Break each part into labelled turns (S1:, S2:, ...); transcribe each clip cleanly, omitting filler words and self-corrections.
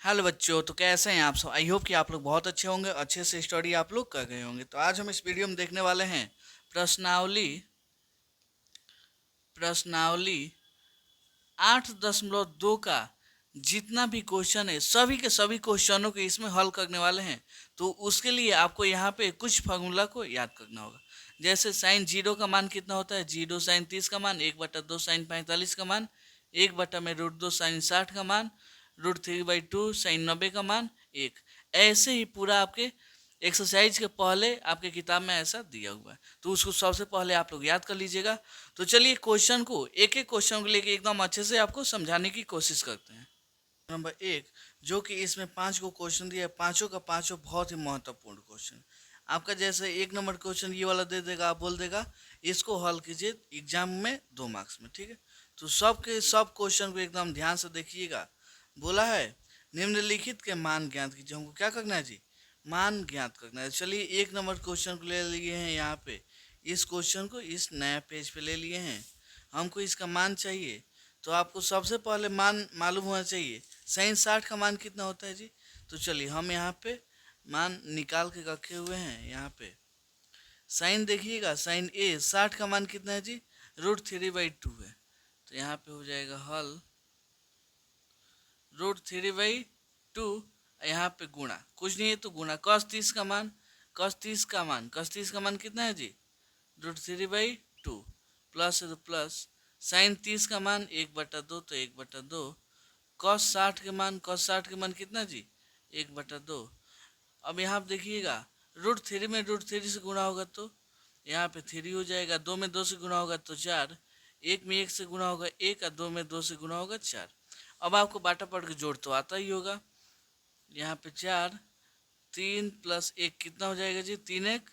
S1: Hello बच्चों, तो कैसे हैं आप सब। आई होप कि आप लोग बहुत अच्छे होंगे, अच्छे से स्टडी आप लोग कर गए होंगे। तो आज हम इस वीडियो में देखने वाले हैं प्रश्नावली प्रश्नावली 8.2 का जितना भी क्वेश्चन है सभी के सभी क्वेश्चनों को इसमें हल करने वाले हैं। तो उसके लिए आपको यहाँ पे कुछ फार्मूला को याद करना होगा। जैसे साइन जीरो का मान कितना होता है, जीरो साइन 30 का मान, 1/2 साइन 45 का मान, 1/√2 साइन 60 का मान, √3/2 साइन 90 का मान 1। ऐसे ही पूरा आपके एक्सरसाइज के पहले आपके किताब में ऐसा दिया हुआ है, तो उसको सबसे पहले आप लोग याद कर लीजिएगा। तो चलिए क्वेश्चन को एक एक क्वेश्चन को लेके एकदम अच्छे से आपको समझाने की कोशिश करते हैं। नंबर 1, जो कि इसमें 5 को क्वेश्चन दिया है, पांचों का पांचों बहुत ही महत्वपूर्ण क्वेश्चन। आपका जैसे 1 नंबर क्वेश्चन ये वाला दे देगा, आप बोल देगा इसको हल कीजिए एग्जाम में 2 मार्क्स में, ठीक है। तो सब के सब क्वेश्चन को एकदम ध्यान से देखिएगा। बोला है निम्नलिखित के मान ज्ञात कीजिए। हमको क्या करना है जी, मान ज्ञात करना है। चलिए 1 नंबर क्वेश्चन को ले लिए हैं यहाँ पे, इस क्वेश्चन को इस नया पेज पे ले लिए हैं। हमको इसका मान चाहिए, तो आपको सबसे पहले मान मालूम होना चाहिए साइन 60 का मान कितना होता है जी। तो चलिए हम यहाँ पे मान निकाल के रखे हुए हैं। यहाँ पे साइन देखिएगा, साइन ए 60 का मान कितना है जी, √3/2 है। तो यहाँ पे हो जाएगा हल, √3/2, यहाँ पे गुणा, कुछ नहीं है तो गुणा, cos 30 का मान कितना है जी, √3/2, प्लस है तो प्लस, साइन 30 का मान 1/2, तो 1/2, cos 60 के मान कितना जी, 1/2। अब यहाँ पे देखिएगा √3 में √3 से गुणा होगा तो यहाँ पे 3 हो जाएगा, 2 में 2 से गुणा होगा तो 4, 1 में 1 से गुणा होगा 1, और 2 में 2 से गुणा होगा 4। अब आपको बाटा पड़ के जोड़ तो आता ही होगा। यहाँ पे 4, 3 + 1 कितना हो जाएगा जी, 3×1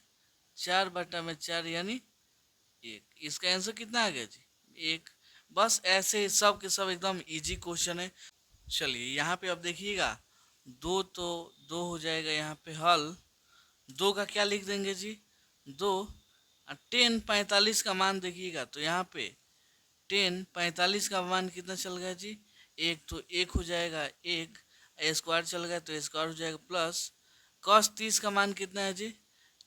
S1: 4/4 यानी 1। इसका आंसर कितना आ गया जी, 1। बस ऐसे ही सब के सब एकदम इजी क्वेश्चन है। चलिए यहाँ पे अब देखिएगा, दो तो दो हो जाएगा यहाँ पे हल, दो का क्या लिख देंगे जी, 2। tan 45 का मान देखिएगा, तो यहाँ पे tan 45 का मान कितना चल गया जी, 1, तो 1 हो जाएगा 1, स्क्वायर चल गया तो स्क्वायर हो जाएगा, प्लस cos 30 का मान कितना है जी,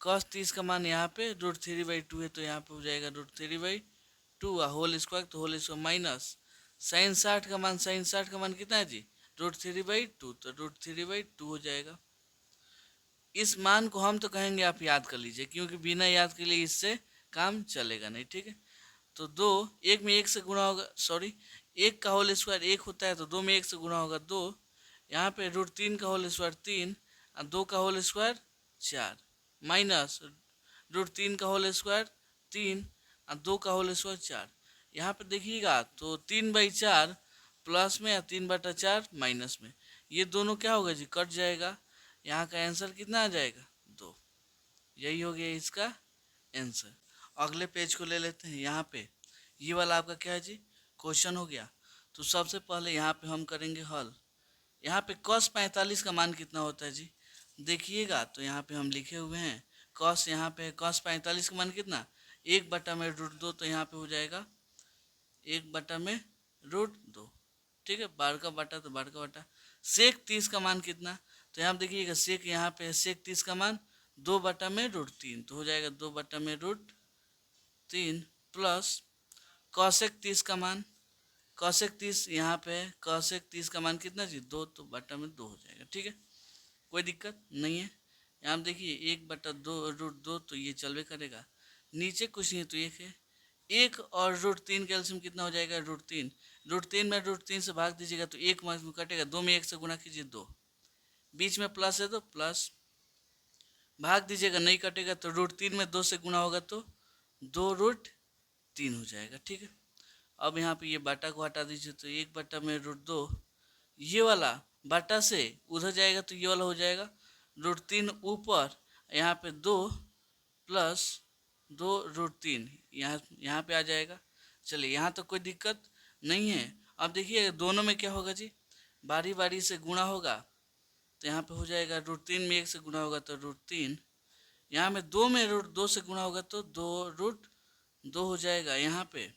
S1: cos 30 का मान यहाँ पे √3/2 है, तो यहाँ पे हो जाएगा √3/2 होल स्क्वायर, तो होल स्क्वायर, माइनस साइन 60 का मान कितना है जी, √3/2, तो √3/2 हो जाएगा। इस मान को हम तो कहेंगे आप याद कर लीजिए, क्योंकि बिना याद के लिए इससे काम चलेगा नहीं, ठीक है। तो 2, 1 में 1 से गुणा होगा, सॉरी 1 का होल स्क्वायर 1 होता है, तो 2 में 1 से गुणा होगा 2, यहाँ पे √3 का होल स्क्वायर 3, और 2 का होल स्क्वायर 4, माइनस √3 का होल स्क्वायर 3, और 2 का होल स्क्वायर 4। यहाँ पे देखिएगा तो 3/4 प्लस में, या 3/4 माइनस में, ये दोनों क्या होगा जी, कट जाएगा। यहाँ का आंसर कितना आ जाएगा, 2। यही हो गया इसका आंसर। अगले पेज को ले लेते हैं। यहाँ पे ये वाला आपका क्या है जी, क्वेश्चन हो गया। तो सबसे पहले यहाँ पे हम करेंगे हल। यहाँ पे cos 45 का मान कितना होता है जी, देखिएगा तो यहाँ पे हम लिखे हुए हैं cos, यहाँ पे cos 45 का मान कितना, 1/√2, तो यहाँ पे हो जाएगा 1/√2, ठीक है। 12 का बटा तो 12 का बटा, sec 30 का मान कितना, तो यहाँ देखिएगा सेक, यहाँ पे sec 30 का मान 2/√3, तो हो जाएगा 2/√3, प्लस cosec 30 का मान, cosec 30 यहाँ पे है, cosec 30 का मान कितना जी, 2, तो बटा में 2 हो जाएगा, ठीक है, कोई दिक्कत नहीं है। यहाँ देखिए 1/2√2, तो ये चलवे करेगा, नीचे कुछ नहीं तो 1 है, 1 और √3 का एलसीएम कितना हो जाएगा, √3, √3 में √3 से भाग दीजिएगा तो 1 मार्क्स में कटेगा, 2 में 1 से गुणा कीजिए 2, बीच में प्लस है तो प्लस, भाग दीजिएगा नहीं कटेगा, तो √3 में 2 से गुणा होगा तो 2√3 हो जाएगा, ठीक है। अब यहाँ पे ये बाटा को हटा दीजिए, तो 1/√2, ये वाला बाटा से उधर जाएगा तो ये वाला हो जाएगा √3 ऊपर, यहाँ पे 2 प्लस 2√3 यहाँ पे आ जाएगा। चलिए यहाँ तो कोई दिक्कत नहीं है। अब देखिए दोनों में क्या होगा जी, बारी बारी से गुणा होगा, तो यहाँ पे हो जाएगा √3 में 1 से गुणा होगा तो √3, यहाँ में 2 में √2 से गुणा होगा तो 2√2 हो जाएगा, यहाँ पे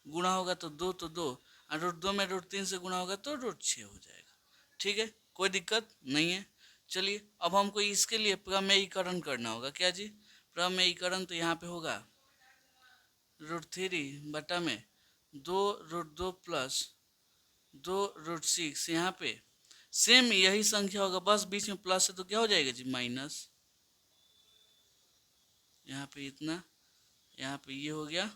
S1: गुणा होगा तो 2, तो 2, और √2 में √3 से गुणा होगा तो √6 हो जाएगा, ठीक है, कोई दिक्कत नहीं है। चलिए अब हमको इसके लिए प्रमेयीकरण करना होगा। क्या जी? प्रमेयीकरण। तो यहाँ पे होगा √3 बटा में 2√2 प्लस 2√6। यहाँ पे सेम यही संख्या होगा, बस बीच में प्लस है तो क्या हो जाएगा जी? माइनस। यहाँ पे इतना, यहाँ पे ये हो गया,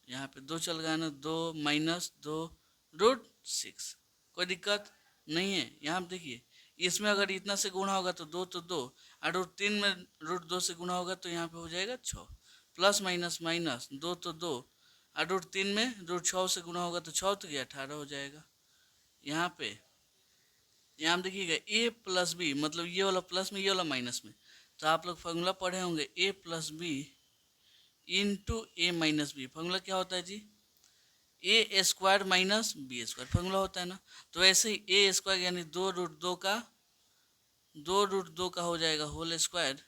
S1: यहाँ पे 2 चल गया ना, 2 माइनस 2√6। कोई दिक्कत नहीं है। यहाँ पे देखिए, इसमें अगर इतना से गुणा होगा तो 2 तो 2, और √3 में √2 से गुणा होगा तो यहाँ पे हो जाएगा 6। प्लस माइनस माइनस 2 तो 2, और √3 में √6 से गुणा होगा तो 6 तो गया 18 हो जाएगा। यहाँ पे देखिएगा a प्लस बी, मतलब ये वाला प्लस में ये वाला माइनस में, तो आप लोग फॉर्मूला पढ़े होंगे a plus b into a minus b. Formula क्या होता है जी? A square minus b square formula होता है ना। तो ऐसे ही ए स्क्वायर यानी 2√2 का हो जाएगा होल स्क्वायर।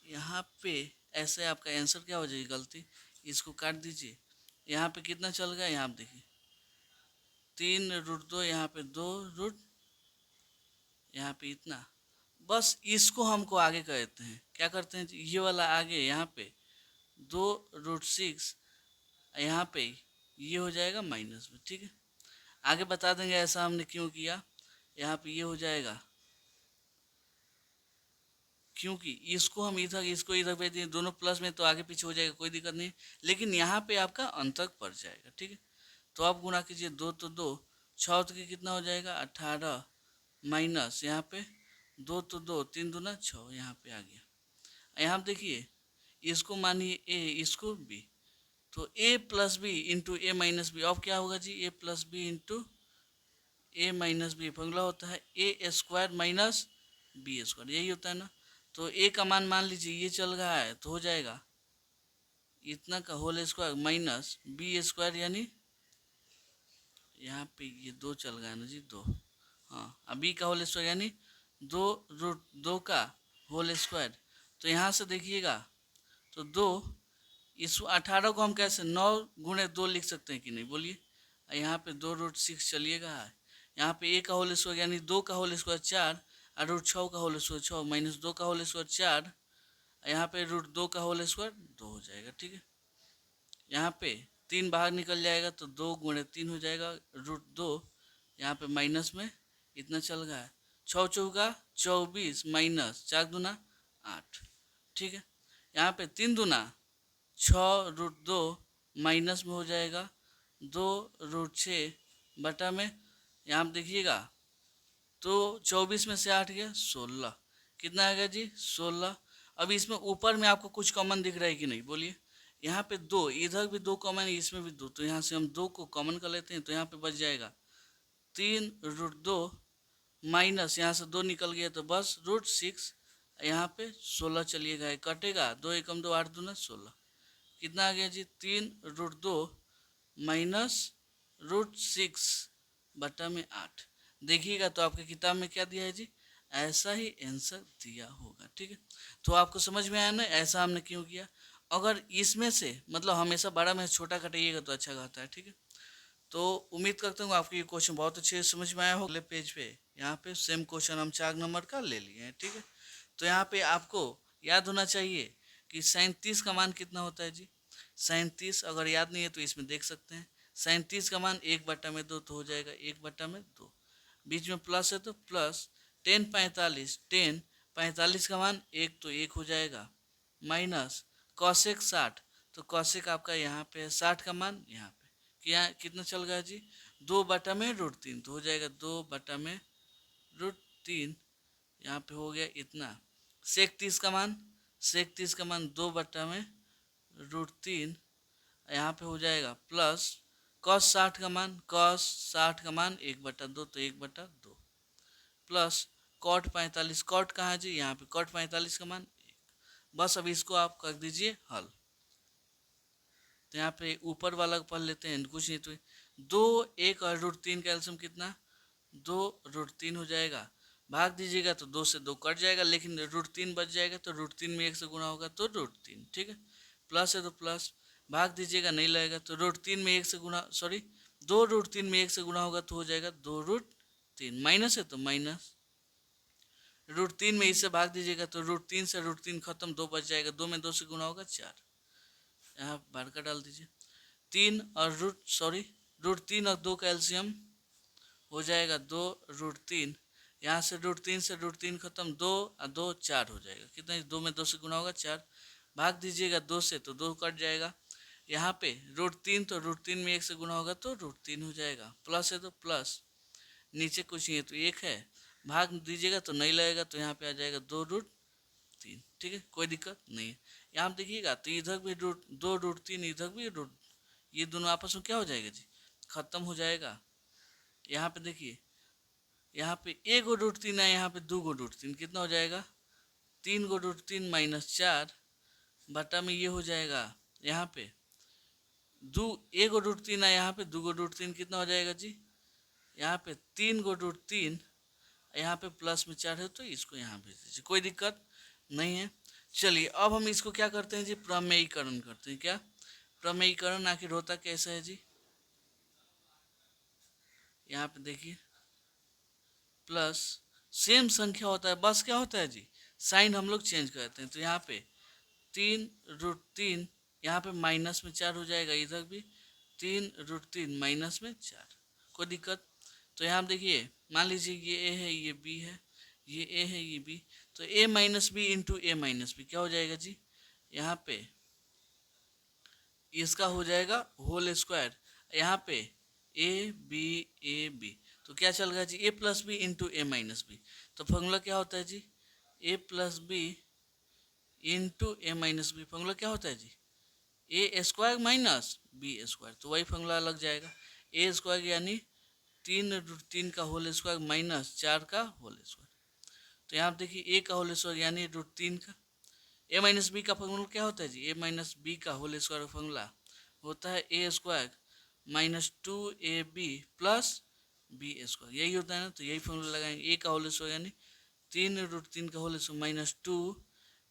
S1: यहाँ पे ऐसे आपका आंसर क्या हो जाएगी? गलती, इसको काट दीजिए। यहाँ पे कितना चल गया? यहाँ पे देखिए 3√2, यहाँ पे 2 यहाँ पे इतना। बस इसको हमको आगे करते हैं। क्या करते हैं? ये वाला आगे, यहाँ पे 2√6, यहाँ पे ये हो जाएगा माइनस में। ठीक है, आगे बता देंगे ऐसा हमने क्यों किया। यहाँ पे ये हो जाएगा क्योंकि इसको हम इधर, इसको इधर भेज दें, दोनों प्लस में तो आगे पीछे हो जाएगा, कोई दिक्कत नहीं। लेकिन यहाँ पे आपका अंतर पड़ जाएगा। ठीक है, तो आप गुणा कीजिए, 2 तो 2, 6 तो कितना हो जाएगा? 18 माइनस यहाँ पे 2 तो 2, 3 दूना 6, यहाँ पे आ गया। यहाँ देखिए, इसको मानिए ए, इसको बी, तो a plus b into a minus b. अब क्या होगा जी? a plus b into a minus b. Formula होता है a square minus b square, यही होता है ना। तो a का मान लीजिए ये चल रहा है तो हो जाएगा इतना का whole square minus b square, यानी यहाँ पे ये 2 चल गया ना जी, 2। हाँ, अब बी का होल स्क्वायर यानी 2√2 का होल स्क्वायर। तो यहाँ से देखिएगा तो 2, इस 18 को हम कैसे 9 गुणे 2 लिख सकते हैं कि नहीं? बोलिए। यहाँ पे 2√6 चलिएगा, यहाँ पे a का होल स्क्वायर यानी 2 का होल स्क्वायर 4, और √6 का होल स्क्वायर 6, माइनस 2 का होल स्क्वायर 4, यहाँ पे √2 का होल स्क्वायर 2 हो जाएगा। ठीक है, यहाँ पे 3 बाहर निकल जाएगा तो 2 गुणे 3 हो जाएगा √2। यहाँ पे माइनस में इतना चल रहा है, 6 चौका 24 माइनस 4 दूना 8। ठीक है, यहाँ पे 3 दूना 6√2 माइनस में हो जाएगा 2√6 बटा में, यहाँ पे देखिएगा तो 24 में से 8 गया 16, कितना आ गया जी? 16। अब इसमें ऊपर में आपको कुछ कॉमन दिख रहा है कि नहीं? बोलिए। यहाँ पे 2, इधर भी 2 कॉमन है, इसमें भी 2, तो यहाँ से हम 2 को कॉमन कर लेते हैं, तो यहाँ पे बच जाएगा 3√2 माइनस, यहाँ से 2 निकल गया तो बस √6, यहाँ पे 16 चलिएगा, कटेगा 2 एकम 2, 8 दूना 16, कितना आ गया जी? 3√2 माइनस √6 बटा में 8। देखिएगा तो आपके किताब में क्या दिया है जी? ऐसा ही आंसर दिया होगा। ठीक है, तो आपको समझ में आया ना ऐसा हमने क्यों किया। अगर इसमें से मतलब हमेशा बड़ा में छोटा घटाइएगा तो अच्छा कहता है। ठीक है, तो उम्मीद करता हूँ आपको ये क्वेश्चन बहुत अच्छे से समझ में आया हो। अगले पेज पे यहाँ पे सेम क्वेश्चन हम 4 नंबर का ले लिए हैं। ठीक है, तो यहाँ पे आपको याद होना चाहिए कि 37 का मान कितना होता है जी? 37 अगर याद नहीं है तो इसमें देख सकते हैं। 37 का मान 1/2 तो हो जाएगा 1/2, बीच में प्लस है तो प्लस 10 45 का मान 1 तो 1 हो जाएगा, माइनस कॉसेक 60, तो कॉसेक आपका यहाँ पे है 60 का मान, यहाँ पे क्या कितना चल गया जी? 2/√3 तो हो जाएगा 2/√3, यहाँ पे हो गया इतना। सेक 30 का मान, 2/√3, यहाँ पे हो जाएगा प्लस कॉस 60 का मान, 1/2 तो 1/2, प्लस कॉट 45, कॉट कहाँ है जी? यहाँ पे कॉट 45 का मान 1। बस अब इसको आप कर दीजिए हल। तो यहाँ पे ऊपर वाला पढ़ लेते हैं, कुछ नहीं तो 2, 1 और √3 का एल्सियम कितना? 2√3 हो जाएगा। भाग दीजिएगा तो 2 से 2 कट जाएगा, लेकिन √3 बच जाएगा, तो √3 में 1 से गुणा होगा तो √3। ठीक है, प्लस है तो प्लस, भाग दीजिएगा नहीं लगेगा, तो √3 में 1 से गुणा, सॉरी 2√3 में 1 से गुणा होगा तो हो जाएगा 2√3, माइनस है तो माइनस, √3 में इससे भाग दीजिएगा तो √3 से √3 खत्म, 2 बच जाएगा, 2 में 2 से गुणा होगा 4, यहाँ बाहर का डाल दीजिए। 3 और 2 का एलसीएम हो जाएगा 2√3, यहाँ से √3 से √3 खत्म, 2 और 2 4 हो जाएगा, कितना, 2 में 2 से गुणा होगा 4, भाग दीजिएगा 2 से तो 2 कट जाएगा, यहाँ पे √3 तो √3 में 1 से गुणा होगा तो √3 हो जाएगा, प्लस है तो प्लस, नीचे कुछ नहीं है तो 1 है, भाग दीजिएगा तो नहीं लगेगा तो यहाँ पे आ जाएगा 2√3, ठीक है, कोई दिक्कत नहीं है। यहाँ देखिएगा तो इधर भी 2√3, इधर भी ये दोनों आपस में क्या हो जाएगा जी, खत्म हो जाएगा। यहाँ पे देखिए, यहाँ पे 1 √3 है, यहाँ पे 2 √3, कितना हो जाएगा, 3 √3 माइनस 4 बटा में ये हो जाएगा, यहाँ पे 1 √3 है, यहाँ पे 2 √3, कितना हो जाएगा जी, यहाँ पे 3 √3, यहाँ पे प्लस में 4 है तो इसको यहाँ भेज दीजिए, कोई दिक्कत नहीं है। चलिए अब हम इसको क्या करते हैं जी, प्रमेयीकरण करते हैं। क्या प्रमेयीकरण आखिर होता कैसा है जी, यहाँ पे देखिए प्लस सेम संख्या होता है, बस क्या होता है जी, साइन हम लोग चेंज करते हैं, तो यहाँ पे 3 √3, यहाँ पे माइनस में 4 हो जाएगा, इधर भी 3 √3 माइनस में 4, कोई दिक्कत। तो यहाँ देखिए मान लीजिए ये ए है, ये बी है, ये ए है, ये बी, तो a minus b into a minus b क्या हो जाएगा जी, यहाँ पे इसका हो जाएगा होल स्क्वायर, यहाँ पे ए बी, तो क्या चल रहा है जी, a+b into a minus B, तो फॉर्मूला क्या होता है जी, a+b into a minus b, formula क्या होता है जी, a² माइनस b², तो वही फॉर्मूला लग जाएगा, a² यानी 3 का होल स्क्वायर माइनस 4 का होल स्क्वायर, तो यहाँ देखिए ए का होल स्क्वायर यानी √3 का, ए माइनस बी का फॉर्मूला क्या होता है जी, ए माइनस बी का होल स्क्वायर का फॉर्मूला होता है a² minus 2ab plus b², यही होता है ना, तो यही फॉर्मूला लगाएंगे, ए का होल स्क्वायर यानी 3 √3 का होल स्क्वायर माइनस 2,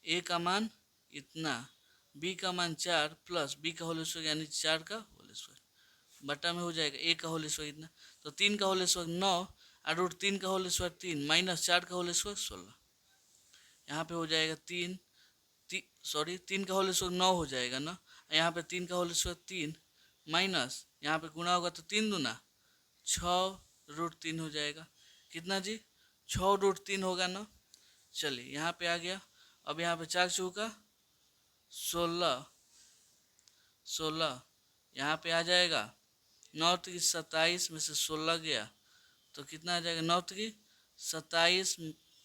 S1: ए का मान इतना, बी का मान 4 प्लस बी का होल स्क्वायर यानी 4 का होल स्क्वायर, बटा में हो जाएगा ए का होल स्क्वायर इतना, तो 3 का होल स्क्वायर 9 और √3 का होल स्क्वायर 3 माइनस 4 का होल स्क्वायर 16, यहाँ पे हो जाएगा 3 का होल स्क्वायर 9 हो जाएगा ना, यहाँ पे 3 का होल स्क्वायर 3 माइनस, यहाँ पे गुना होगा तो 3 दूना 6 √3 हो जाएगा, कितना जी 6 √3 होगा ना। चलिए यहाँ पे आ गया, अब यहाँ पे 4 चौका 16, यहाँ पे आ जाएगा 9 की 27 में से 16 गया तो कितना आ जाएगा, 9 की 27,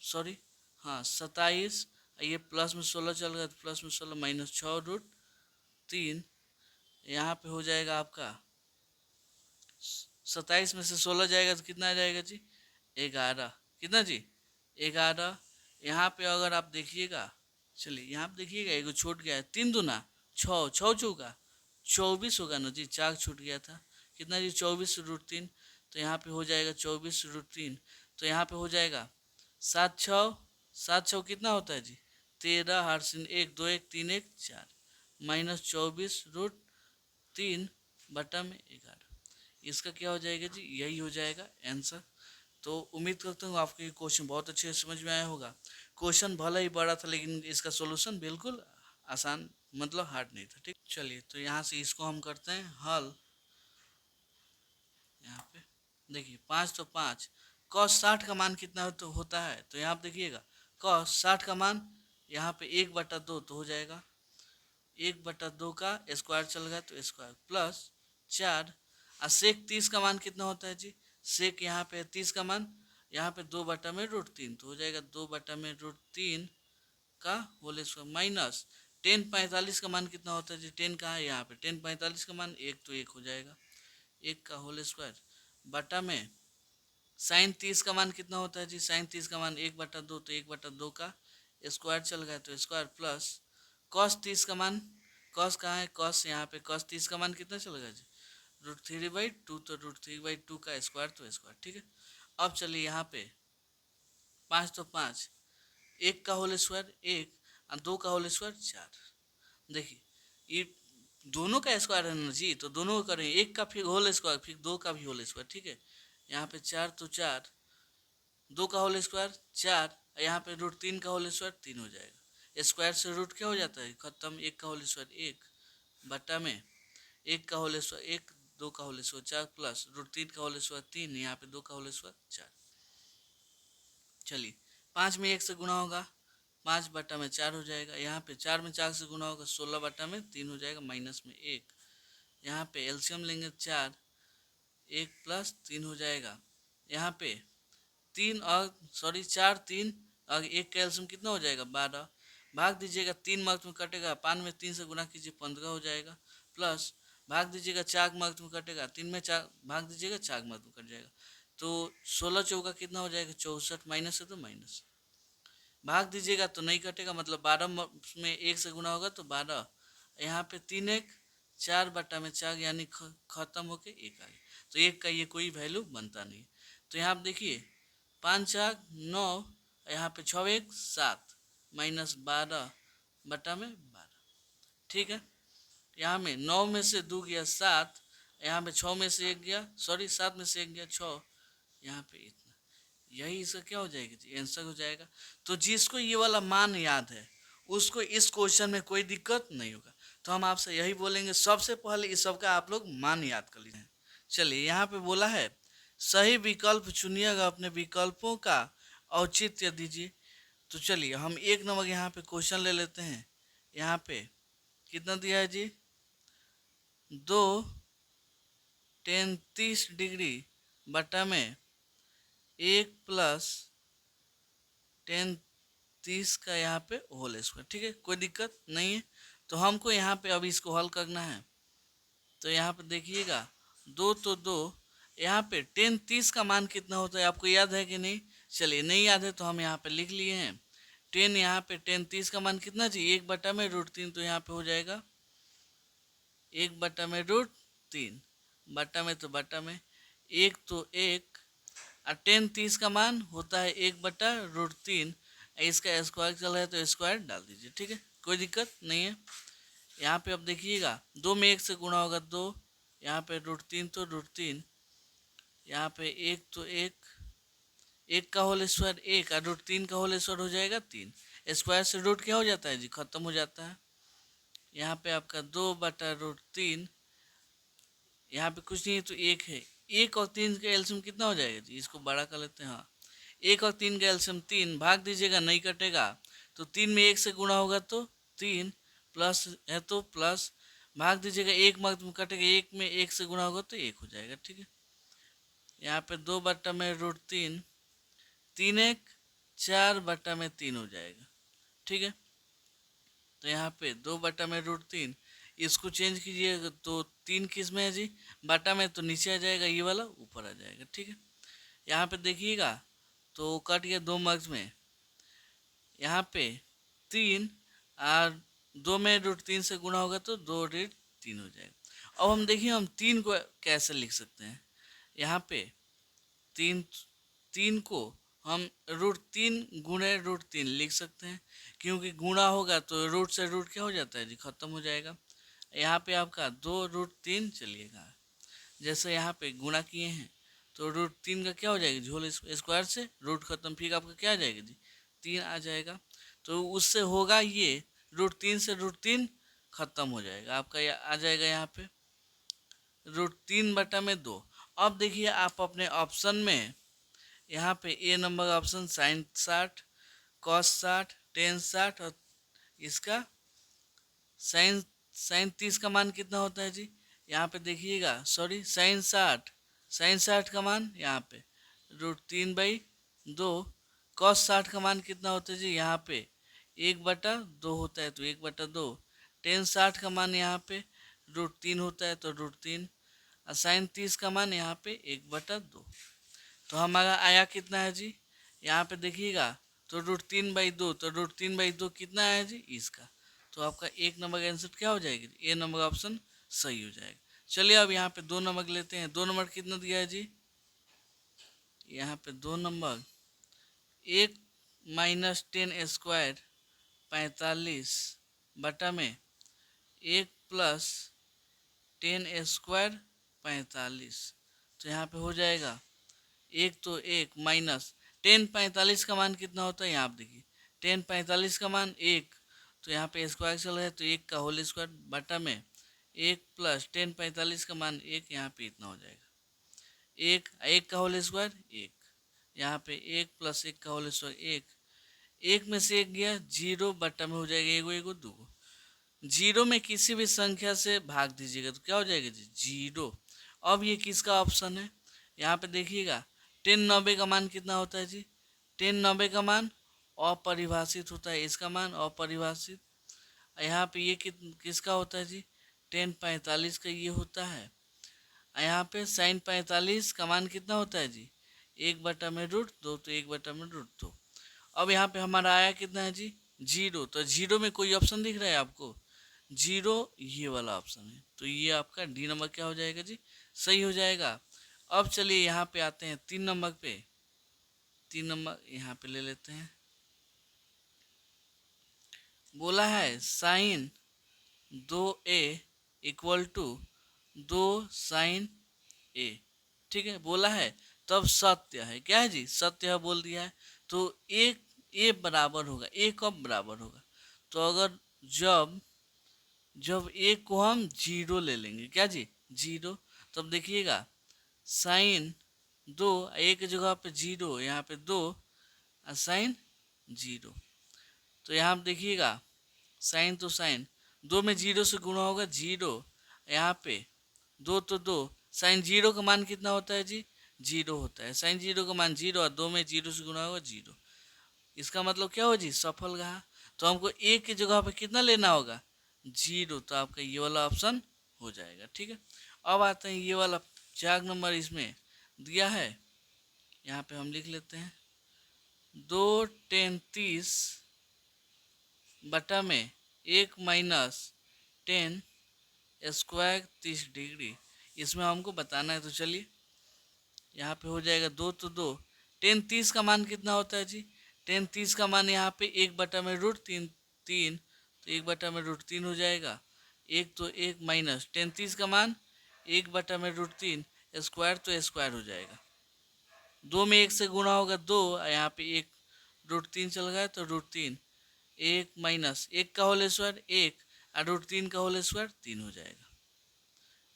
S1: सॉरी हाँ 27, ये प्लस में 16 चल गया तो प्लस में 16 माइनस 6 √3, यहाँ पे हो जाएगा आपका 27 में से 16 जाएगा तो कितना आ जाएगा जी 11, कितना जी 11, यहाँ पे अगर आप देखिएगा, चलिए यहाँ पे देखिएगा एगो छूट गया है, 3 दूना 6, 6 चौका 24 होगा ना जी, 4 छूट गया था, कितना जी 24 √3, तो यहाँ पे हो जाएगा 24 √3, तो यहाँ पे हो जाएगा 7 6 कितना होता है जी 13, हार्सिन 1 2 1 3 1 4 माइनस 24 √3 बटा में 11, इसका क्या हो जाएगा जी, यही हो जाएगा आंसर। तो उम्मीद करता हूँ आपको ये क्वेश्चन बहुत अच्छे से समझ में आया होगा, क्वेश्चन भला ही बड़ा था लेकिन इसका सॉल्यूशन बिल्कुल आसान, मतलब हार्ड नहीं था, ठीक। चलिए तो यहाँ से इसको हम करते हैं हल, यहाँ पे देखिए 5 तो 5, cos 60 का मान कितना तो होता है, तो यहाँ पे देखिएगा cos 60 का मान यहाँ पे 1/2 तो हो जाएगा, 1/2 का स्क्वायर चल गया तो स्क्वायर प्लस 4, और सेक 30 का मान कितना होता है जी, सेक यहाँ पे 30 का मान यहाँ पे 2/√3 तो हो जाएगा 2/√3 का होल स्क्वायर माइनस 10 45 का मान कितना होता है जी, 10 कहाँ है यहाँ पे, 10 45 का मान 1 तो 1 हो जाएगा, 1 का होल स्क्वायर बटा में साइन 30 का मान कितना होता है जी, साइन 30 का मान 1/2 तो 1/2 का स्क्वायर चल गया तो स्क्वायर प्लस कॉस 30 का मान, कॉस कहाँ है, कॉस यहाँ पे कॉस 30 का मान कितना चल गया जी √3/2, तो √3/2 का स्क्वायर तो स्क्वायर, ठीक है। अब चलिए यहाँ पे 5 तो 5, 1 का होल स्क्वायर 1 और 2 का होल स्क्वायर 4, देखिए ये दोनों का स्क्वायर है ना जी, तो दोनों का करें, एक का फिर होल स्क्वायर, फिर दो का भी होल स्क्वायर, ठीक है। यहाँ पे 4 तो 4, दो का होल स्क्वायर 4, यहाँ पे रूट 3 का होल स्क्वायर 3 हो जाएगा। स्क्वायर से रूट क्या हो जाता है, खत्म। एक का होल स्क्वायर 1 बटा में एक का होल स्क्वायर 1, दो का होल स्क्वायर 4 प्लस रूट 3 का होल स्क्वायर 3, यहाँ पे दो का होल स्क्वायर 4। चलिए 5 में 1 से गुणा होगा, 5 बटा में 4 हो जाएगा। यहाँ पे 4 में 4 से गुणा होगा, 16 बटा में 3 हो जाएगा, माइनस में 1। यहाँ पे एलसीएम लेंगे 4, 1 प्लस 3 हो जाएगा। यहाँ पे 3 और सॉरी 4 3 और 1 का एलसीएम कितना हो जाएगा 12, भाग दीजिएगा 3 मार्क्स में कटेगा, 5 में 3 से गुणा कीजिए 15 हो जाएगा, प्लस भाग दीजिएगा 4 मार्क्स में कटेगा, 3 में 4 भाग दीजिएगा 4 मार्क्स में कट जाएगा, तो 16 चौका कितना हो जाएगा 64, माइनस है तो माइनस, भाग दीजिएगा तो नहीं कटेगा, मतलब 12 में 1 से गुणा होगा तो 12, यहाँ पे 3 1 4 बटा में 4, यानी खत्म होके 1 आ गया, तो 1 का ये कोई वैल्यू बनता नहीं। तो यहाँ आप देखिए 5 4 9, यहाँ पे 6 1 7, माइनस 12 बटा में 12, ठीक है। यहाँ में 9 में से 2 गया 7, यहाँ पे 6 में से 1 गया, सॉरी 7 में से 1 गया 6, यहाँ पे इतना, यही इसका क्या हो जाएगा जी, आंसर हो जाएगा। तो जिसको ये वाला मान याद है उसको इस क्वेश्चन में कोई दिक्कत नहीं होगा। तो हम आपसे यही बोलेंगे, सबसे पहले इस सब का आप लोग मान याद कर लीजिए। चलिए यहाँ पे बोला है सही विकल्प चुनिएगा, अपने विकल्पों का औचित्य दीजिए। तो चलिए हम एक नंबर यहाँ पे क्वेश्चन ले लेते हैं। यहाँ पे कितना दिया है जी, 2 tan 30 डिग्री बटा में 1 प्लस tan 30 का यहाँ पे होल स्क्वायर, ठीक है, कोई दिक्कत नहीं है। तो हमको यहाँ पे अब इसको हल करना है। तो यहाँ पे देखिएगा 2 तो 2, यहाँ पे tan 30 का मान कितना होता है आपको याद है कि नहीं, चलिए नहीं याद है तो हम यहाँ पे लिख लिए हैं। tan यहाँ पे tan 30 का मान कितना चाहिए, 1 बटा में रूट 3, तो यहाँ पे हो जाएगा 1 बटा में रूट 3, बटा में तो बटा में 1 तो 1, और tan 30 का मान होता है 1 बटा रूट 3, इसका स्क्वायर चल रहा है तो स्क्वायर डाल दीजिए, ठीक है, कोई दिक्कत नहीं है। यहाँ पे अब देखिएगा 2 में 1 से गुणा होगा 2, यहाँ पे रूट 3 तो रूट 3, यहाँ पे 1 तो 1 का होल स्क्वायर 1 और रूट 3 का होल स्क्वायर हो जाएगा 3, स्क्वायर से रूट क्या हो जाता है जी, खत्म हो जाता है। यहाँ पे आपका 2 बटा रूट 3, यहाँ पे कुछ नहीं है तो 1 है, 1 और 3 का एलसीएम कितना हो जाएगा जी, इसको बड़ा कर लेते हैं। हाँ 1 और 3 का एलसीएम 3, भाग दीजिएगा नहीं कटेगा, तो 3 में 1 से गुणा होगा तो 3, प्लस है तो प्लस, भाग दीजिएगा 1 मार्क्स में कटेगा, 1 में 1 से गुणा होगा तो 1 हो जाएगा, ठीक है। यहाँ पे 2 बटा में रूट 3, 3 1 4 बटा में 3 हो जाएगा, ठीक है। तो यहाँ पे 2 बटा में रूट 3, इसको चेंज कीजिएगा तो 3 किस में है जी, बटा में तो नीचे आ जाएगा, ये वाला ऊपर आ जाएगा, ठीक है। यहाँ पे देखिएगा तो कट गया 2 मार्क्स में, यहाँ पे 3 और 2 में रूट 3 से गुणा होगा तो 2 रूट 3 हो जाएगा। अब हम देखिए हम 3 को कैसे लिख सकते हैं। यहाँ पे 3 को हम रूट 3 गुणे रूट 3 लिख सकते हैं, क्योंकि गुणा होगा तो रूट से रूट क्या हो जाता है जी, खत्म हो जाएगा। यहाँ पे आपका 2 रूट 3 चलिएगा, जैसे यहाँ पे गुणा किए हैं तो रूट 3 का क्या हो जाएगा जी, होल स्क्वायर से रूट खत्म, फिर आपका क्या आ जाएगा जी 3 आ जाएगा। तो उससे होगा ये रूट 3 से रूट 3 खत्म हो जाएगा, आपका आ जाएगा यहाँ पे रूट 3 बटा में 2। अब देखिए आप अपने ऑप्शन में यहाँ पे a number option sine 60 cos 60 tan 60 और इसका साइन साइन 30 का मान कितना होता है जी, यहाँ पे देखिएगा सॉरी साइन 60 का मान यहाँ पे रूट 3 बाई 2, कॉस 60 का मान कितना होता है जी, यहाँ पे 1 बटा 2 होता है तो 1 बटा 2, टेन 60 का मान यहाँ पे रूट 3 होता है तो रूट 3, और साइन 30 का मान यहाँ पे 1 बटा 2। तो हमारा आया कितना है जी, यहाँ पे देखिएगा तो रूट 3 बाई 2, तो रूट 3 बाई 2 कितना आया जी इसका, तो आपका 1 नंबर का आंसर क्या हो जाएगा, ए नंबर ऑप्शन सही हो जाएगा। चलिए अब यहाँ पे 2 नंबर लेते हैं। 2 नंबर कितना दिया है जी, यहाँ पे 2 नंबर 1 माइनस 10 स्क्वायर 45 बटा में 1 प्लस 10² 45। तो यहाँ पे हो जाएगा एक तो एक माइनस 10 45 का मान कितना होता है यहाँ आप देखिए 10 45 का मान एक। तो यहाँ पे स्क्वायर चल रहा है तो एक का होल स्क्वायर बटा में एक प्लस 10 45 का मान एक, यहाँ पे इतना हो जाएगा एक, एक का होल स्क्वायर एक, यहाँ पे एक प्लस एक का होल स्क्वायर एक, एक में से एक गया जीरो बटा में हो जाएगा एगो एगो दूगो। जीरो में किसी भी संख्या से भाग दीजिएगा तो क्या हो जाएगा जी जीरो। अब ये किसका ऑप्शन है यहाँ पे देखिएगा 10 90 का मान कितना होता है जी 10 90 का मान अपरिभाषित होता है, इसका मान अपरिभाषित। यहाँ पे ये किसका होता है जी 10 45 का ये होता है। यहाँ पे sin 45 का मान कितना होता है जी एक बटा में रूट दो, तो एक बटा में रूट दो। अब यहाँ पे हमारा आया कितना है जी जीरो। तो जीरो में कोई ऑप्शन दिख रहा है आपको जीरो, ये वाला ऑप्शन है। तो ये आपका डी नंबर क्या हो जाएगा जी सही हो जाएगा। अब चलिए यहाँ पे आते हैं 3 नंबर पे। 3 नंबर यहाँ पे ले लेते हैं। बोला है sine 2a equal to 2 sine a, ठीक है बोला है। तब सत्य है, क्या है जी सत्य है बोल दिया है। तो एक ए बराबर होगा, ए कब बराबर होगा तो अगर जब जब ए को हम जीरो ले लेंगे, क्या जी जीरो। तब देखिएगा साइन दो एक जगह पे जीरो, यहाँ पे दो और साइन जीरो। तो यहाँ पे देखिएगा साइन तो साइन दो में जीरो से गुणा होगा जीरो, यहाँ पे दो तो दो, साइन जीरो का मान कितना होता है जी जीरो होता है। साइन जीरो का मान जीरो और दो में जीरो से गुणा होगा जीरो। इसका मतलब क्या हो जी सफल रहा। तो हमको ए की जगह पे कितना लेना होगा जीरो, तो आपका ये वाला ऑप्शन हो जाएगा, ठीक है। अब आते हैं ये वाला 4 नंबर इसमें दिया है, यहाँ पे हम लिख लेते हैं 2 10 30 बटा में एक माइनस 10 स्क्वायर 30 डिग्री। इसमें हमको बताना है। तो चलिए यहाँ पे हो जाएगा दो तो दो, 10 30 का मान कितना होता है जी 10 30 का मान यहाँ पे एक बटा में रूट तीन तीन, तो एक बटा में रूट तीन हो जाएगा। एक तो एक माइनस 10 30 का मान एक बटा में रूट तीन, स्क्वायर तो स्क्वायर हो जाएगा। दो में एक से गुणा होगा दो, यहाँ पे एक रूट तीन चल गया तो रूट तीन, एक माइनस एक का होल स्क्वायर एक और रूट तीन का होल स्क्वायर तीन हो जाएगा।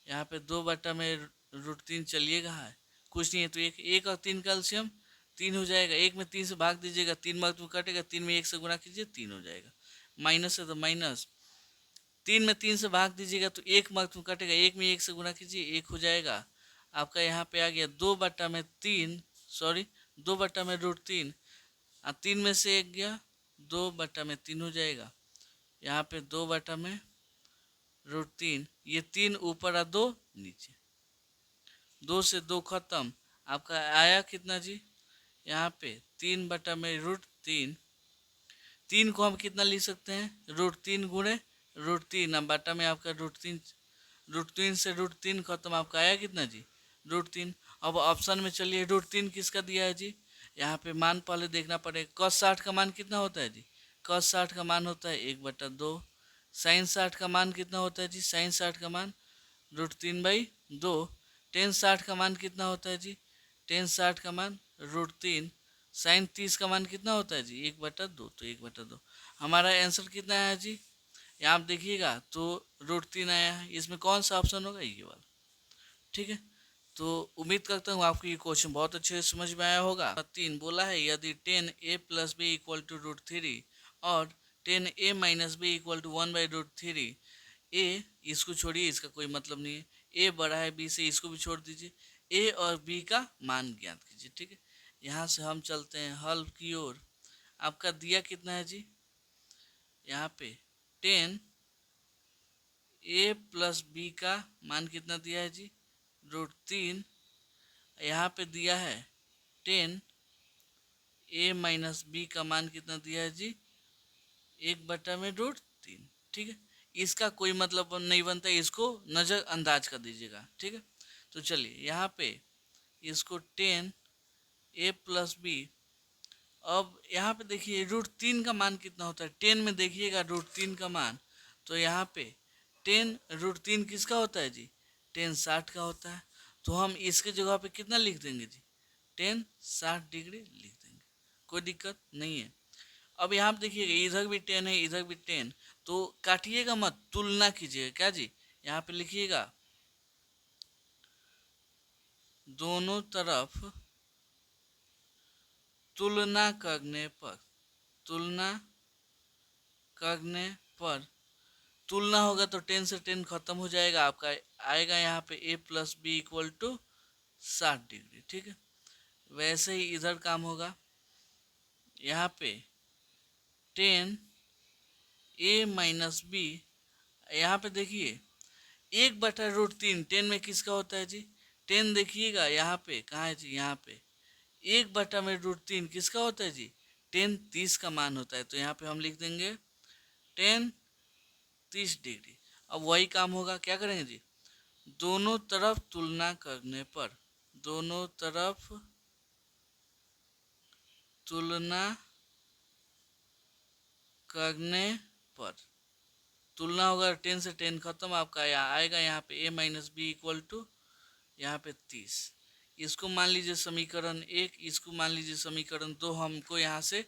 S1: यहाँ पे दो बटा में रूट तीन चलिएगा है कुछ नहीं है, तो एक और तीन का एलसीएम तीन हो जाएगा। एक में तीन से भाग दीजिएगा, तीन मार्क में कटेगा, तीन में एक से गुणा कीजिए तीन हो जाएगा। माइनस है तो माइनस, तीन में तीन से भाग दीजिएगा तो एक मार्क में कटेगा, एक में एक से गुणा कीजिए एक हो जाएगा। आपका यहाँ पे आ गया दो बटा में तीन, सॉरी दो बटा में रूट तीन, तीन में से एक गया दो बटा में तीन हो जाएगा। यहाँ पे दो बटा में रूट तीन, ये तीन ऊपर और दो नीचे, दो से दो खत्म। आपका आया कितना जी यहाँ पे तीन बटा में रूट तीन। तीन को हम कितना लिख सकते हैं रूट तीन गुणे रूट तीन, अब बटा में आपका रूट तीन से रूट तीन खत्म। आपका आया कितना जी रूट तीन। अब ऑप्शन में चलिए रूट तीन किसका दिया है जी, यहाँ पे मान पहले देखना पड़ेगा। कॉस 60 का मान कितना होता है जी कॉस 60 का मान होता है एक बटा दो। साइन 60 का मान कितना होता है जी साइन 60 का मान रूट तीन बाई दो। टेन 60 का मान कितना होता है जी टेन 60 का मान रूट तीन। साइन 30 का मान कितना होता है जी एक बटा दो, तो एक बटा दो। हमारा आंसर कितना आया जी यहाँ आप देखिएगा तो रूट तीन आया है। इसमें कौन सा ऑप्शन होगा ये वाला, ठीक है। तो उम्मीद करता हूँ आपको ये क्वेश्चन बहुत अच्छे से समझ में आया होगा। तीन बोला है यदि 10a plus b equal to root three और 10a minus b equal to 1/√3, ए इसको छोड़िए इसका कोई मतलब नहीं है, ए बड़ा है बी से इसको भी छोड़ दीजिए, ए और बी का मान ज्ञात कीजिए, ठीक है। यहाँ से हम चलते हैं हल की ओर। आपका दिया कितना है जी यहाँ पे 10 ए प्लस बी का मान कितना दिया है जी रूट तीन। यहाँ पे दिया है 10 ए माइनस बी का मान कितना दिया है जी एक बटा में रूट तीन, ठीक है। इसका कोई मतलब नहीं बनता, इसको नज़रअंदाज कर दीजिएगा, ठीक है। तो चलिए यहाँ पे इसको 10 ए प्लस बी, अब यहाँ पे देखिए रूट तीन का मान कितना होता है 10 में देखिएगा रूट तीन का मान, तो यहाँ पे 10 रूट तीन किसका होता है जी टेन 60 का होता है, तो हम इसके जगह पे कितना लिख देंगे जी, टेन 60 डिग्री लिख देंगे, कोई दिक्कत नहीं है। अब यहाँ पे देखिएगा इधर भी टेन है इधर भी टेन, तो काटिएगा मत, तुलना कीजिएगा क्या जी, यहाँ पे लिखिएगा दोनों तरफ तुलना करने पर, तुलना करने पर तुलना होगा तो टेन से टेन खत्म हो जाएगा, आपका आएगा यहाँ पे a plus b equal to 60 degree, ठीक है। वैसे ही इधर काम होगा, यहाँ पे टेन a माइनस बी, यहाँ पे देखिए 1/√3 टेन में किसका होता है जी, टेन देखिएगा यहाँ पे कहाँ है जी, यहाँ पे 1/√3 किसका होता है जी, टेन 30 का मान होता है, तो यहाँ पे हम लिख देंगे टेन 30 डिग्री। अब वही काम होगा, क्या करेंगे जी, दोनों तरफ तुलना करने पर, दोनों तरफ तुलना करने पर, तुलना होगा टेन से टेन खत्म, आपका यहाँ आएगा यहाँ पे a minus b equal to यहाँ पे 30। इसको मान लीजिए समीकरण 1, इसको मान लीजिए समीकरण 2। हमको यहाँ से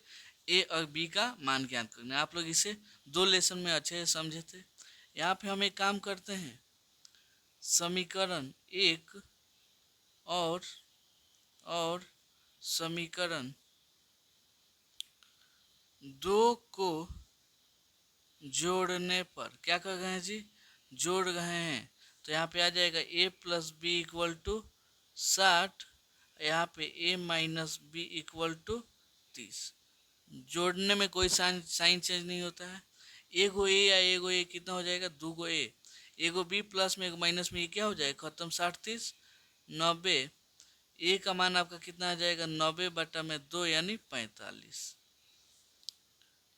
S1: a और b का मान ज्ञात करना है। आप लोग इसे 2 लेसन में अच्छे से समझे थे। यहाँ पे हम एक काम करते हैं, समीकरण 1 और समीकरण 2 को जोड़ने पर क्या कर रहे हैं जी, जोड़ रहे हैं, तो यहाँ पे आ जाएगा a plus b equal to 60, यहाँ पे a minus b equal to 30। जोड़ने में कोई साइन चेंज नहीं होता है, एगो a या एगो a कितना हो जाएगा, 2 a, एगो b प्लस में एगो माइनस में ये क्या हो जाएगा, खत्म, 60 30 90, a का मान आपका कितना आ जाएगा 90/2 यानी 45।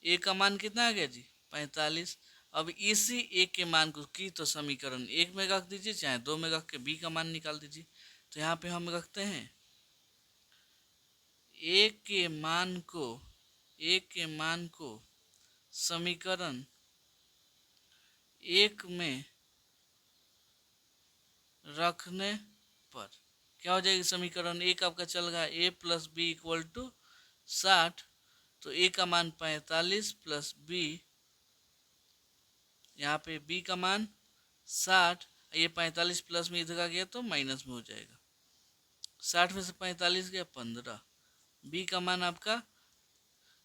S1: ए का मान कितना आ गया जी, 45। अब इसी ए के मान को की तो समीकरण 1 में रख दीजिए, चाहे 2 में रख के बी का मान निकाल दीजिए। तो यहाँ पे हम रखते हैं ए के मान को समीकरण 1 में रखने पर क्या हो जाएगी, समीकरण 1 आपका चल रहा है a plus b equal to 60, तो a का मान 45 प्लस b, यहाँ पे b का मान 60, ये 45 प्लस में इधर आ गया तो माइनस में हो जाएगा, 60 में से 45 गया 15, b का मान आपका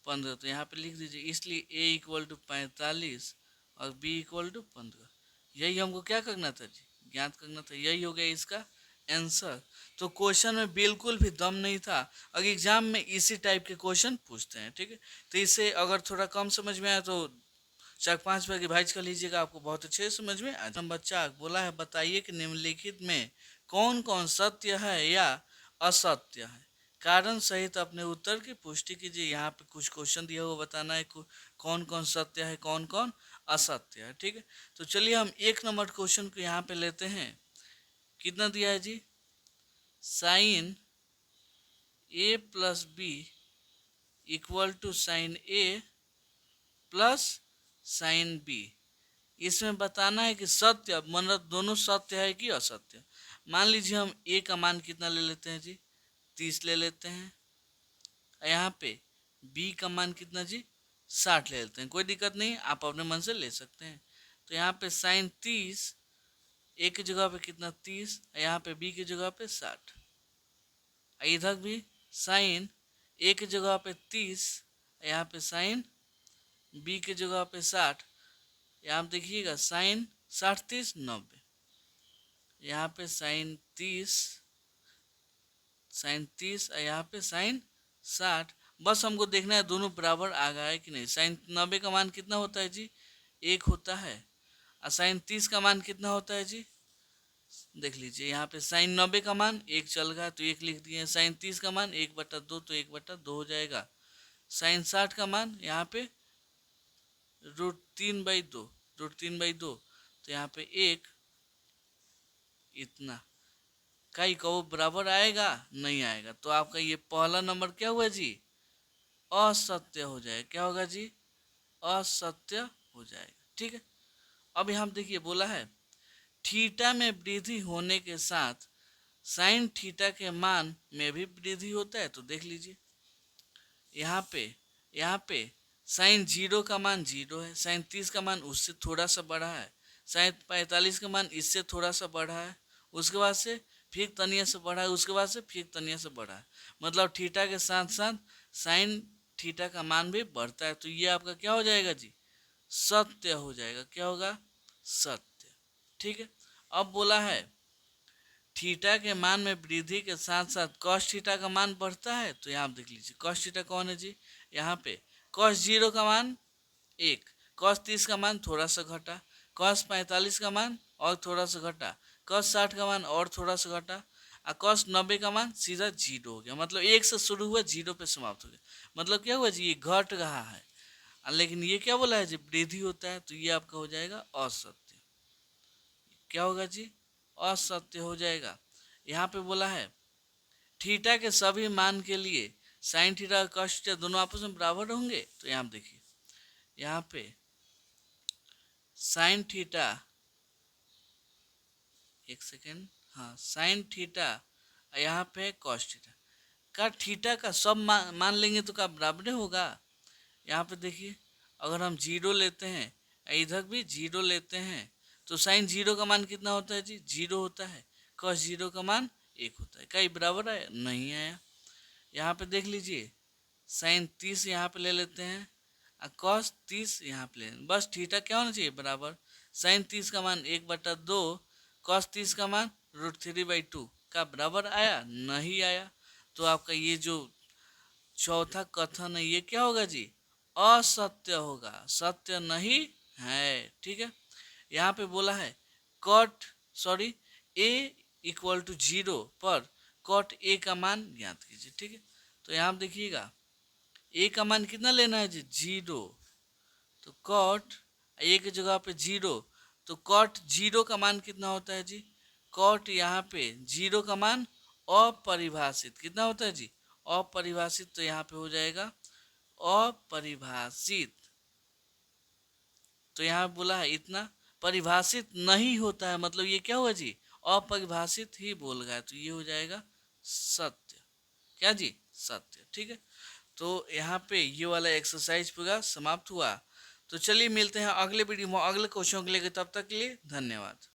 S1: 15, तो यहाँ पे लिख दीजिए, इसलिए a इक्वल टू 45 और b इक्वल टू 15। यही हमको क्या करना था जी, ज्ञात करना था, यही हो गया इसका आंसर। तो क्वेश्चन में बिल्कुल भी दम नहीं था, अगर एग्जाम में इसी टाइप के क्वेश्चन पूछते हैं, ठीक है। तो इससे अगर थोड़ा कम समझ में आया तो 4-5 बार रिवाइज कर लीजिएगा, आपको बहुत अच्छे से समझ में आ जाए। बच्चा बोला है बताइए कि निम्नलिखित में कौन कौन सत्य है या असत्य है, कारण सहित अपने उत्तर की पुष्टि कीजिए। यहाँ पे कुछ क्वेश्चन दिया हुआ बताना है कौन कौन सत्य है कौन कौन असत्य है, ठीक है। तो चलिए हम 1 नंबर क्वेश्चन को यहाँ पे लेते हैं, कितना दिया है जी, sine a plus b equal to sine a plus sine b. इसमें बताना है कि सत्य, मतलब दोनों सत्य है कि असत्य। मान लीजिए हम ए का मान कितना ले लेते हैं जी, 30 ले लेते हैं, यहाँ पे बी का मान कितना जी, 60 ले लेते हैं, कोई दिक्कत नहीं, आप अपने मन से ले सकते हैं। तो यहाँ पे साइन 30, ए की जगह पे कितना 30, यहाँ पे बी की जगह पे 60, इधर भी साइन ए की जगह पे 30, यहाँ पे साइन बी की जगह पे 60, यहाँ देखिएगा साइन 60 30 90, यहाँ पे साइन 30 और यहाँ पे साइन 60। बस हमको देखना है दोनों बराबर आ गया है कि नहीं। साइन 90 का मान कितना होता है जी, 1 होता है, और साइन 30 का मान कितना होता है जी, देख लीजिए यहाँ पे साइन 90 का मान 1 चल रहा है तो 1 लिख दिए, साइन 30 का मान 1/2 तो 1/2 हो जाएगा, साइन 60 का मान यहाँ पे √3/2, √3/2, तो यहाँ पे 1 इतना, कई को बराबर आएगा नहीं आएगा, तो आपका ये पहला नंबर क्या हुआ जी, असत्य हो जाएगा, क्या होगा जी, असत्य हो जाएगा, ठीक है। अब यहाँ देखिए बोला है थीटा में वृद्धि होने के साथ साइन थीटा के मान में भी वृद्धि होता है। तो देख लीजिए यहाँ पे साइन 0 का मान 0 है, साइन 30 का मान उससे थोड़ा सा बढ़ा है, साइन 45 का मान इससे थोड़ा सा बढ़ा है, उसके बाद से फिर तनिया से बढ़ा है, उसके बाद से फिर तनिया से बढ़ा है। मतलब थीटा के साथ साथ साइन थीटा का मान भी बढ़ता है। तो ये आपका क्या हो जाएगा जी? सत्य हो जाएगा। क्या होगा? सत्य। ठीक है। अब बोला है थीटा के मान में वृद्धि के साथ साथ कॉस थीटा का मान बढ़ता है। तो यहाँ आप देख लीजिए कॉस थीटा कौन है जी? यहाँ पे कॉस 0 का मान 1, कॉस 30 का मान थोड़ा सा घटा, कॉस 45 का मान और थोड़ा सा घटा, कॉस 60 का मान और थोड़ा सा घटा, और कॉस 90 का मान सीधा 0 हो गया। मतलब 1 से शुरू हुआ 0 पे समाप्त हो गया। मतलब क्या हुआ जी? ये घट रहा है, लेकिन ये क्या बोला है जी? वृद्धि होता है। तो ये आपका हो जाएगा असत्य। क्या होगा जी? असत्य हो जाएगा। यहाँ पे बोला है थीटा के सभी मान के लिए साइन थीटा और कॉस थीटा दोनों आपस में बराबर होंगे। तो यहाँ देखिए यहाँ पे साइन थीटा, एक सेकेंड, हाँ साइन थीटा, यहाँ पे कॉस थीटा का थीटा का सब मान लेंगे तो क्या बराबर होगा? यहाँ पे देखिए अगर हम 0 लेते हैं, इधर भी 0 लेते हैं, तो साइन 0 का मान कितना होता है जी? 0 होता है। कॉस 0 का मान 1 होता है। क्या ये बराबर आया? नहीं आया। यहाँ पे देख लीजिए साइन 30 यहाँ पे ले लेते हैं और कॉस 30 यहाँ पे ले लें। बस थीटा क्या होना चाहिए? बराबर। साइन 30 का मान 1/2, कॉस 30 का मान √3/2 का बराबर आया? नहीं आया। तो आपका ये जो चौथा कथन है ये क्या होगा जी? असत्य होगा, सत्य नहीं है। ठीक है। यहाँ पे बोला है cot sorry a equal to 0 पर कॉट ए का मान ज्ञात कीजिए। ठीक है। तो यहाँ देखिएगा ए का मान कितना लेना है जी? 0। तो कॉट ए की जगह पे 0, तो कॉट 0 का मान कितना होता है जी? कॉट यहाँ पे 0 का मान अपरिभाषित कितना होता है जी? अपरिभाषित। तो यहाँ पे हो जाएगा अपरिभाषित। तो यहाँ बोला है इतना परिभाषित नहीं होता है, मतलब ये क्या हुआ जी? अपरिभाषित ही बोल गया। तो ये हो जाएगा सत्य। क्या जी? सत्य। ठीक है। तो यहाँ पे ये वाला एक्सरसाइज पूरा समाप्त हुआ। तो चलिए मिलते हैं अगले वीडियो में अगले क्वेश्चन के लिए। तब तक के लिए धन्यवाद।